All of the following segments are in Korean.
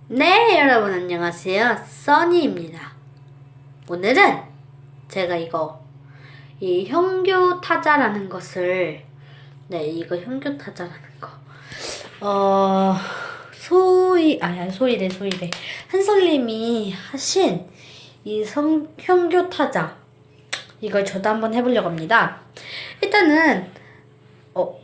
네, 여러분 안녕하세요. 써니입니다. 오늘은 제가 이 현교타자라는 것을, 이거 현교타자라는 거, 소이래. 한솔님이 하신 현교타자, 이걸 저도 한번 해보려고 합니다. 일단은, 어,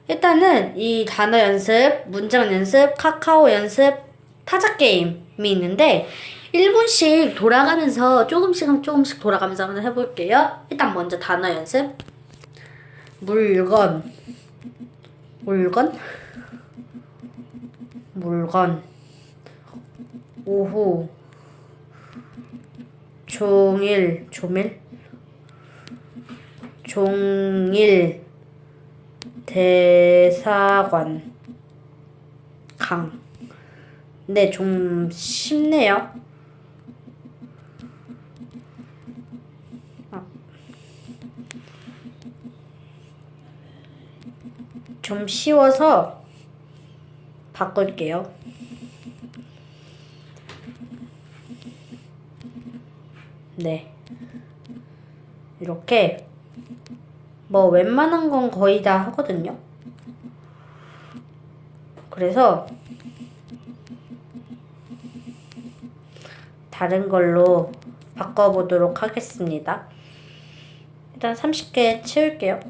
일단은 이 단어 연습, 문장 연습, 카카오 연습, 타자 게임이 있는데 1분씩 돌아가면서 조금씩 돌아가면서 한번 해볼게요. 일단 먼저 단어 연습. 물건, 오후, 종일, 대사관, 네, 좀 쉽네요. 좀 쉬워서 바꿀게요. 네. 이렇게 웬만한 건 거의 다 하거든요. 그래서 다른 걸로 바꿔보도록 하겠습니다. 일단 30개 채울게요.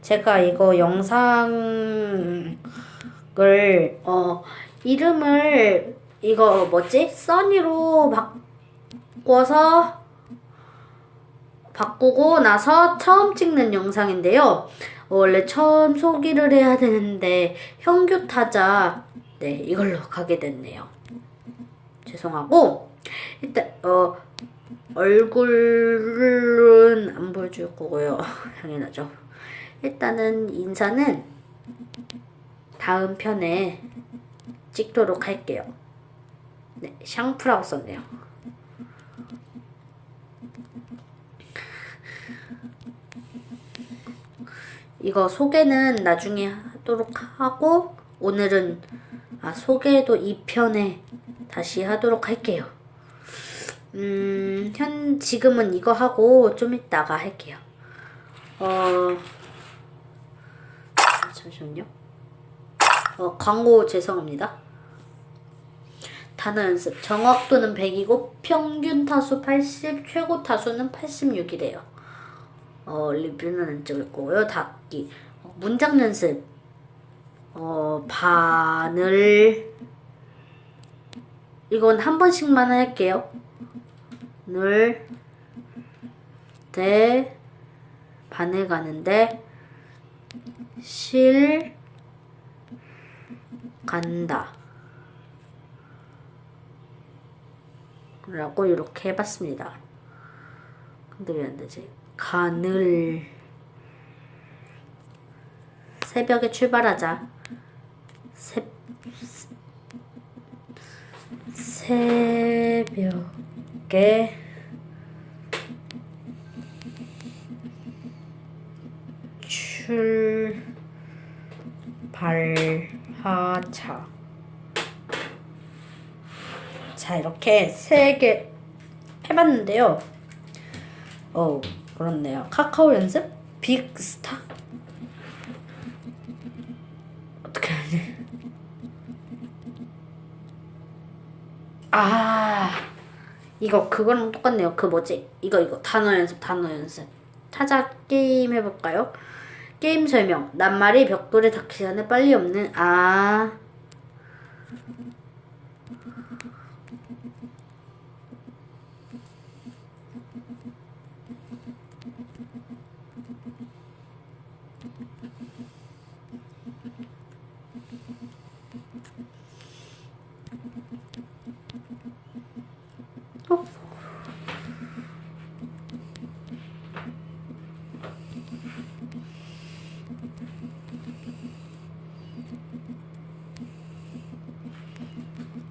제가 이거 영상을 이름을 써니로 바꾸고 나서 처음 찍는 영상인데요. 원래 처음 소개를 해야 되는데 현교타자 이걸로 가게 됐네요. 죄송하고 일단 얼굴은 안 보여줄 거고요. 당연하죠. 일단은 인사는 다음 편에 찍도록 할게요. 네, 샹프라고 썼네요. 이거 소개는 나중에 하도록 하고 오늘은 소개도 2편에 다시 하도록 할게요. 지금은 이거 하고 좀 이따가 할게요. 잠시만요. 광고 죄송합니다. 단어 연습. 정확도는 100이고 평균 타수 80, 최고 타수는 86이래요. 리뷰는 안 찍을 거고요. 닫기. 문장 연습. 바늘. 이건 한 번씩만 할게요. 바늘 가는데 간다 라고 이렇게 해봤습니다. 근데 왜 안 되지? 새벽에 출발하자. 새벽에 출발하자. 자, 이렇게 3개 해봤는데요. 그렇네요. 카카오 연습? 빅스타? 어떻게 하지? 이거 그거랑 똑같네요. 이거 단어 연습. 타자 게임 해볼까요? 게임 설명. 낱말이 벽돌에 닿기 전에 빨리 없는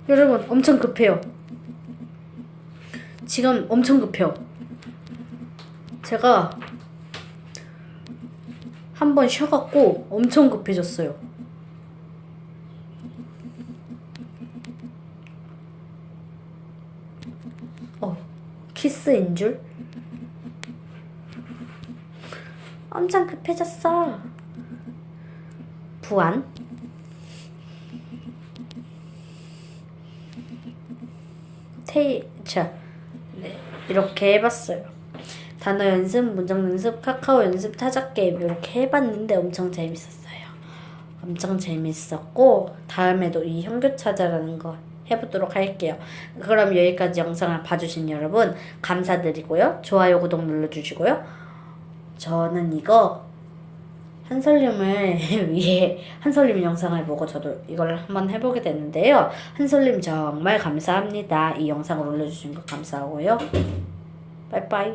여러분 엄청 급해요. 지금 엄청 급해요. 제가 한번 쉬어갖고 엄청 급해졌어요. 키스인 줄? 엄청 급해졌어. 부안? 자, 네, 이렇게 해봤어요. 단어 연습, 문장 연습, 카카오 연습, 타자 게임 이렇게 해봤는데 엄청 재밌었어요. 엄청 재밌었고 다음에도 이 현교차자라는 거 해보도록 할게요. 그럼 여기까지 영상을 봐주신 여러분 감사드리고요. 좋아요, 구독 눌러주시고요. 저는 이거 한솔님을 위해 한솔님 영상을 보고 저도 이걸 한번 해보게 됐는데요. 한솔님 정말 감사합니다. 이 영상을 올려주신 거 감사하고요. 빠이빠이.